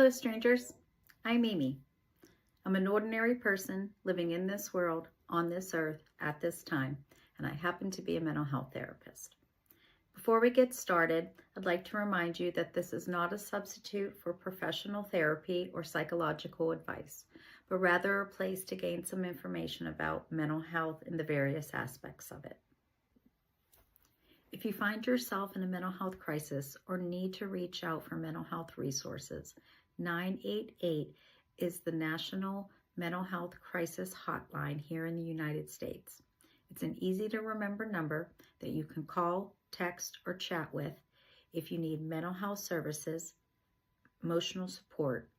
Hello, strangers. I'm Amy. I'm an ordinary person living in this world, on this earth, at this time, and I happen to be a mental health therapist. Before we get started, I'd like to remind you that this is not a substitute for professional therapy or psychological advice, but rather a place to gain some information about mental health and the various aspects of it. If you find yourself in a mental health crisis or need to reach out for mental health resources, 988 is the National Mental Health Crisis Hotline here in the United States. It's an easy to remember number that you can call, text, or chat with if you need mental health services, emotional support,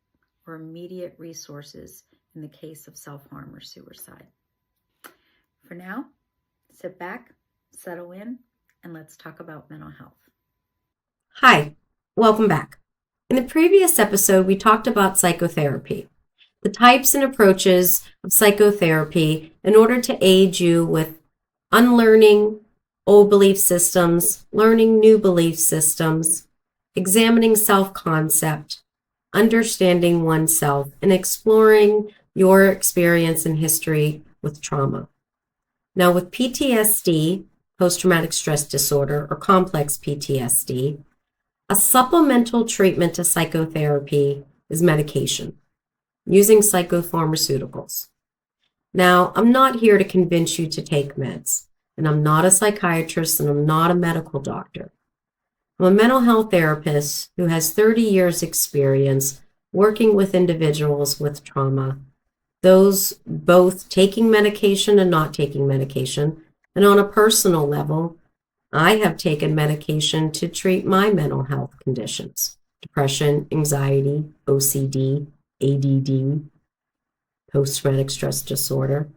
or immediate resources in the case of self-harm or suicide. For now, sit back, settle in, and let's talk about mental health. Hi, welcome back. In the previous episode, we talked about psychotherapy, the types and approaches of psychotherapy in order to aid you with unlearning old belief systems, learning new belief systems, examining self-concept, understanding oneself, and exploring your experience and history with trauma. Now, with PTSD, post-traumatic stress disorder, or complex PTSD, a supplemental treatment to psychotherapy is medication, using psychopharmaceuticals. Now, I'm not here to convince you to take meds, and I'm not a psychiatrist, and I'm not a medical doctor. I'm a mental health therapist who has 30 years experience working with individuals with trauma, those both taking medication and not taking medication. And on a personal level, I have taken medication to treat my mental health conditions: depression, anxiety, OCD, ADD, post-traumatic stress disorder.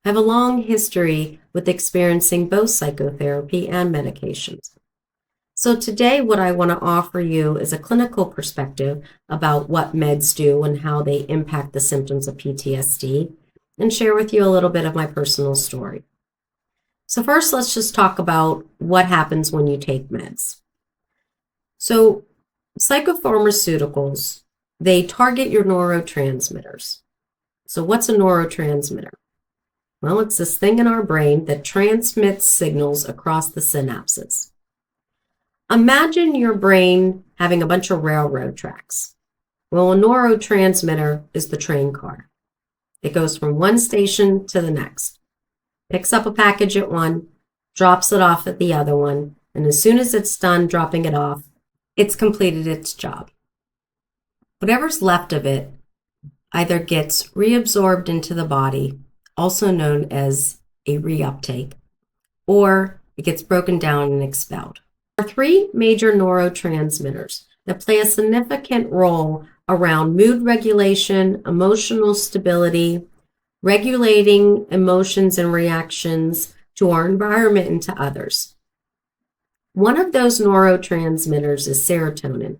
I have a long history with experiencing both psychotherapy and medications. So today, what I want to offer you is a clinical perspective about what meds do and how they impact the symptoms of PTSD, and share with you a little bit of my personal story. So first, let's just talk about what happens when you take meds. So psychopharmaceuticals, they target your neurotransmitters. So what's a neurotransmitter? Well, it's this thing in our brain that transmits signals across the synapses. Imagine your brain having a bunch of railroad tracks. Well, a neurotransmitter is the train car. It goes from one station to the next, picks up a package at one, drops it off at the other one, and as soon as it's done dropping it off, it's completed its job. Whatever's left of it either gets reabsorbed into the body, also known as a reuptake, or it gets broken down and expelled. There are three major neurotransmitters that play a significant role around mood regulation, emotional stability, regulating emotions and reactions to our environment and to others. One of those neurotransmitters is serotonin.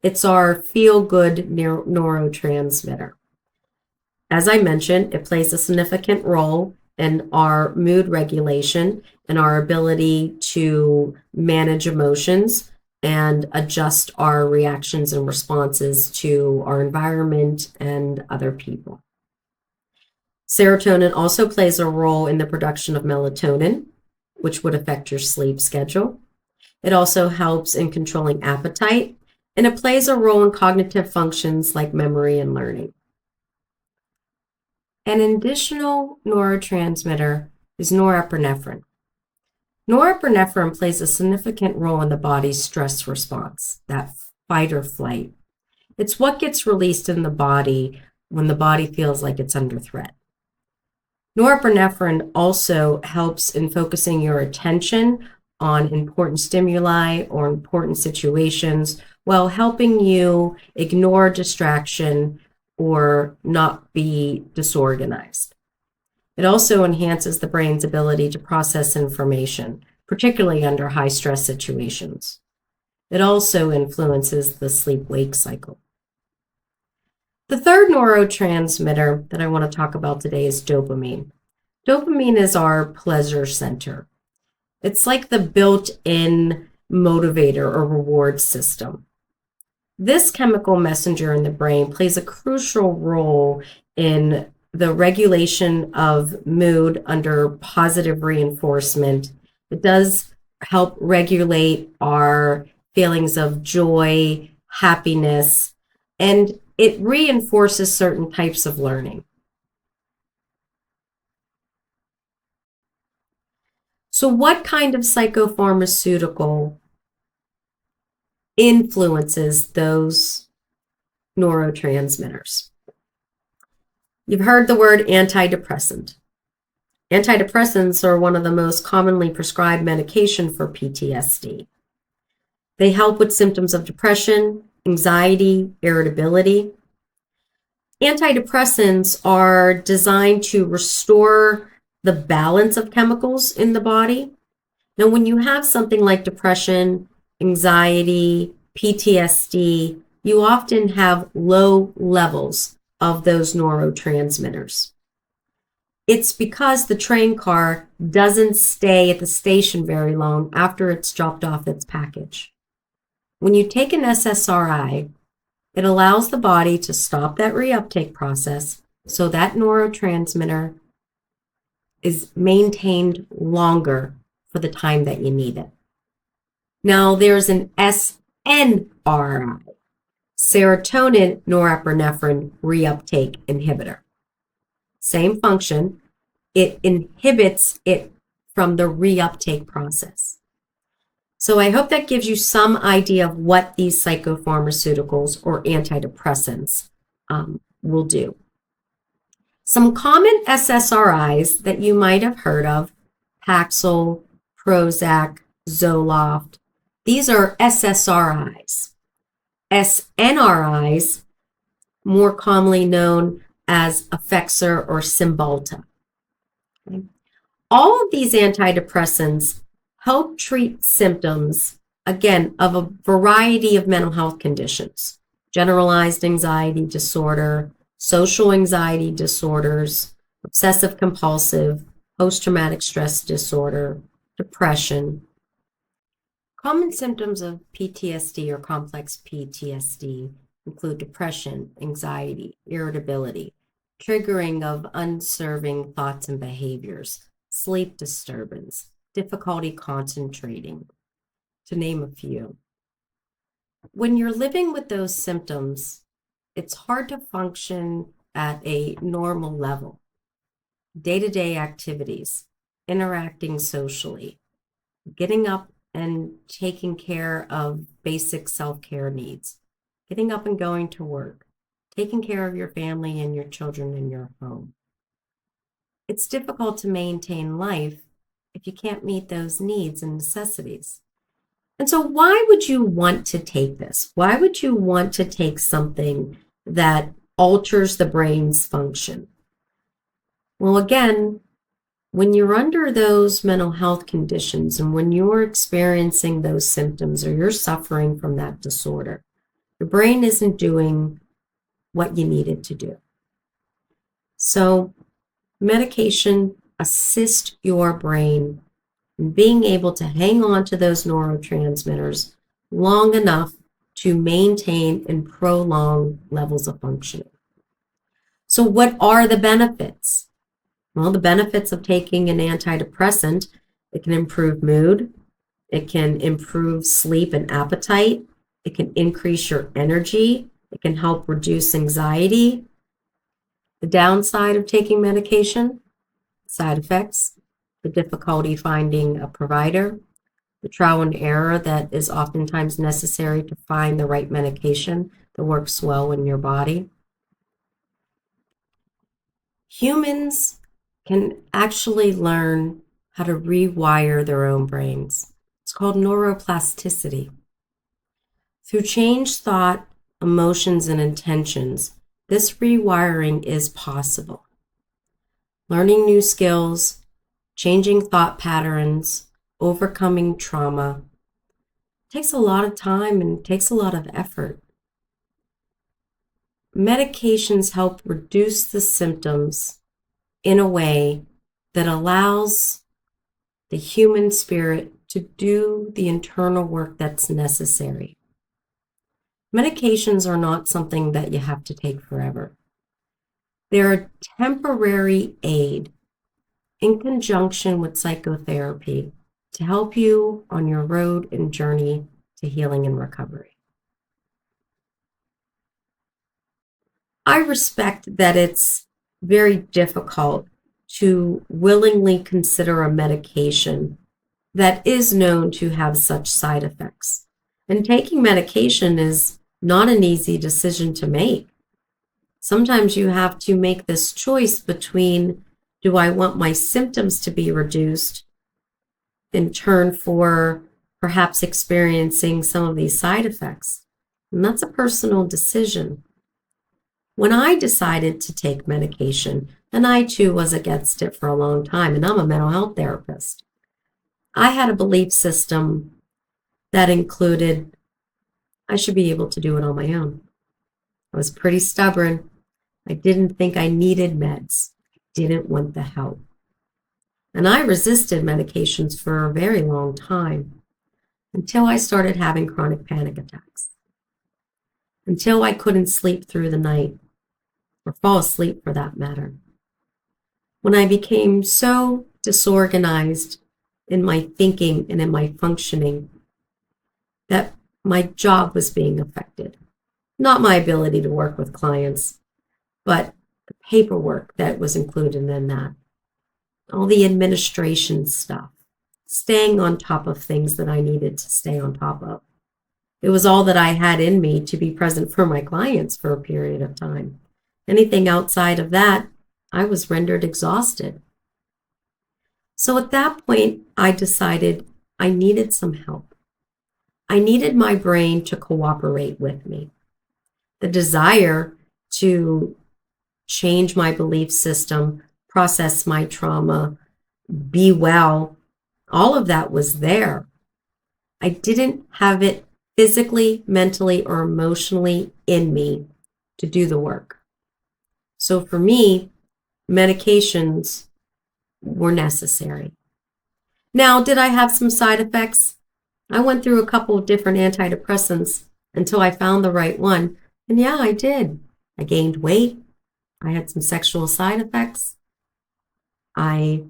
It's our feel-good neurotransmitter. As I mentioned, it plays a significant role in our mood regulation and our ability to manage emotions and adjust our reactions and responses to our environment and other people. Serotonin also plays a role in the production of melatonin, which would affect your sleep schedule. It also helps in controlling appetite, and it plays a role in cognitive functions like memory and learning. An additional neurotransmitter is norepinephrine. Norepinephrine plays a significant role in the body's stress response, that fight or flight. It's what gets released in the body when the body feels like it's under threat. Norepinephrine also helps in focusing your attention on important stimuli or important situations while helping you ignore distraction or not be disorganized. It also enhances the brain's ability to process information, particularly under high stress situations. It also influences the sleep-wake cycle. The third neurotransmitter that I want to talk about today is dopamine. Dopamine is our pleasure center. It's like the built-in motivator or reward system. This chemical messenger in the brain plays a crucial role in the regulation of mood under positive reinforcement. It does help regulate our feelings of joy, happiness, and it reinforces certain types of learning. So, what kind of psychopharmaceutical influences those neurotransmitters? You've heard the word antidepressant. Antidepressants are one of the most commonly prescribed medication for PTSD. They help with symptoms of depression, anxiety, irritability. Antidepressants are designed to restore the balance of chemicals in the body. Now, when you have something like depression, anxiety, PTSD, you often have low levels of those neurotransmitters. It's because the train car doesn't stay at the station very long after it's dropped off its package. When you take an SSRI, it allows the body to stop that reuptake process so that neurotransmitter is maintained longer for the time that you need it. Now, there's an SNRI, serotonin norepinephrine reuptake inhibitor. Same function, it inhibits it from the reuptake process. So I hope that gives you some idea of what these psychopharmaceuticals or antidepressants will do. Some common SSRIs that you might have heard of: Paxil, Prozac, Zoloft. These are SSRIs. SNRIs, more commonly known as Effexor or Cymbalta. Okay. All of these antidepressants help treat symptoms, again, of a variety of mental health conditions: generalized anxiety disorder, social anxiety disorders, obsessive compulsive, post-traumatic stress disorder, depression. Common symptoms of PTSD or complex PTSD include depression, anxiety, irritability, triggering of unserving thoughts and behaviors, sleep disturbance, difficulty concentrating, to name a few. When you're living with those symptoms, it's hard to function at a normal level. Day-to-day activities, interacting socially, getting up and taking care of basic self-care needs, getting up and going to work, taking care of your family and your children in your home. It's difficult to maintain life if you can't meet those needs and necessities. And so why would you want to take this? Why would you want to take something that alters the brain's function? Well, again, when you're under those mental health conditions and when you're experiencing those symptoms or you're suffering from that disorder, your brain isn't doing what you need it to do. So medication assists your brain in being able to hang on to those neurotransmitters long enough to maintain and prolong levels of functioning. So what are the benefits? Well, the benefits of taking an antidepressant: it can improve mood, it can improve sleep and appetite, it can increase your energy, it can help reduce anxiety. The downside of taking medication: side effects, the difficulty finding a provider, the trial and error that is oftentimes necessary to find the right medication that works well in your body. Humans can actually learn how to rewire their own brains. It's called neuroplasticity. Through changed thought, emotions, and intentions, this rewiring is possible. Learning new skills, changing thought patterns, overcoming trauma takes a lot of time and takes a lot of effort. Medications help reduce the symptoms in a way that allows the human spirit to do the internal work that's necessary. Medications are not something that you have to take forever. They're a temporary aid in conjunction with psychotherapy to help you on your road and journey to healing and recovery. I respect that it's very difficult to willingly consider a medication that is known to have such side effects. And taking medication is not an easy decision to make. Sometimes you have to make this choice between, do I want my symptoms to be reduced in turn for perhaps experiencing some of these side effects? And that's a personal decision. When I decided to take medication, and I too was against it for a long time, and I'm a mental health therapist, I had a belief system that included I should be able to do it on my own. I was pretty stubborn. I didn't think I needed meds. I didn't want the help. And I resisted medications for a very long time until I started having chronic panic attacks, until I couldn't sleep through the night, or fall asleep for that matter. When I became so disorganized in my thinking and in my functioning that my job was being affected. Not my ability to work with clients, but the paperwork that was included in that. All the administration stuff, staying on top of things that I needed to stay on top of. It was all that I had in me to be present for my clients for a period of time. Anything outside of that, I was rendered exhausted. So at that point, I decided I needed some help. I needed my brain to cooperate with me. The desire to change my belief system, process my trauma, be well, all of that was there. I didn't have it physically, mentally, or emotionally in me to do the work. So for me, medications were necessary. Now, did I have some side effects? I went through a couple of different antidepressants until I found the right one. And yeah, I did. I gained weight. I had some sexual side effects. I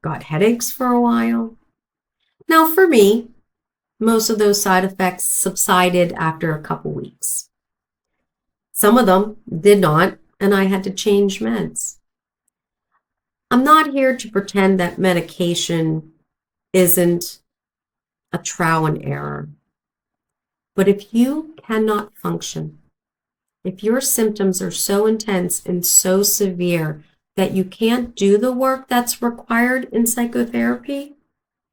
got headaches for a while. Now, for me, most of those side effects subsided after a couple weeks. Some of them did not, and I had to change meds. I'm not here to pretend that medication isn't a trial and error. But if you cannot function, if your symptoms are so intense and so severe that you can't do the work that's required in psychotherapy,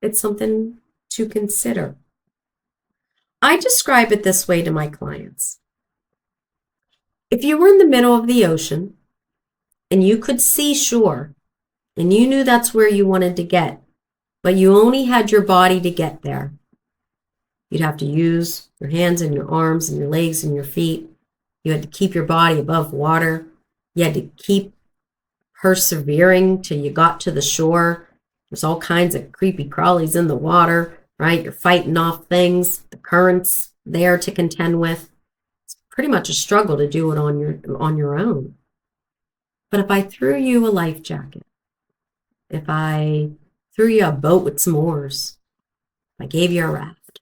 it's something to consider. I describe it this way to my clients. If you were in the middle of the ocean and you could see shore and you knew that's where you wanted to get, but you only had your body to get there, you'd have to use your hands and your arms and your legs and your feet. You had to keep your body above water. You had to keep persevering till you got to the shore. There's all kinds of creepy crawlies in the water, right? You're fighting off things, the currents there to contend with. It's pretty much a struggle to do it on your own. But if I threw you a life jacket, if I threw you a boat with some oars, if I gave you a raft,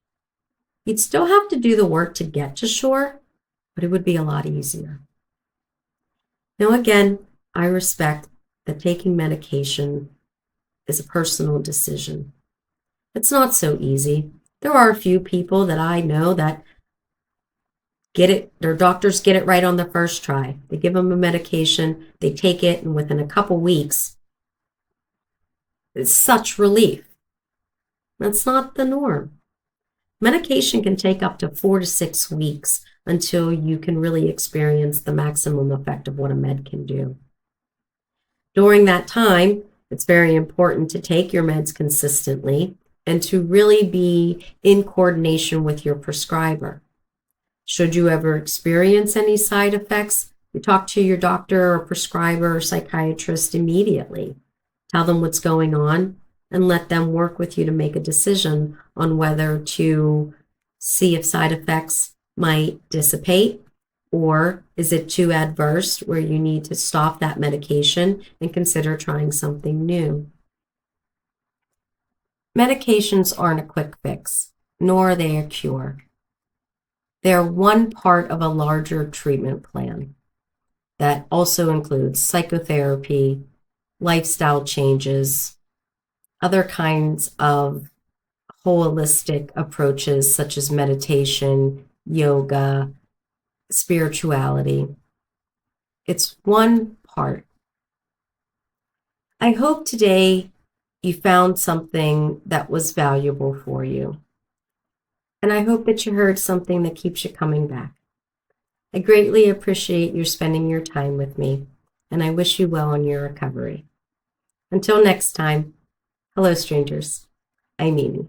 you'd still have to do the work to get to shore, but it would be a lot easier. Now, again, I respect that taking medication is a personal decision. It's not so easy. There are a few people that I know that get it, their doctors get it right on the first try. They give them a medication, they take it, and within a couple weeks, it's such relief. That's not the norm. Medication can take up to 4 to 6 weeks until you can really experience the maximum effect of what a med can do. During that time, it's very important to take your meds consistently and to really be in coordination with your prescriber. Should you ever experience any side effects, you talk to your doctor or prescriber or psychiatrist immediately. Tell them what's going on and let them work with you to make a decision on whether to see if side effects might dissipate, or is it too adverse where you need to stop that medication and consider trying something new. Medications aren't a quick fix, nor are they a cure. They're one part of a larger treatment plan that also includes psychotherapy, lifestyle changes, other kinds of holistic approaches such as meditation, yoga, spirituality. It's one part. I hope today you found something that was valuable for you. And I hope that you heard something that keeps you coming back. I greatly appreciate you spending your time with me, and I wish you well on your recovery. Until next time, hello strangers, I'm Amy.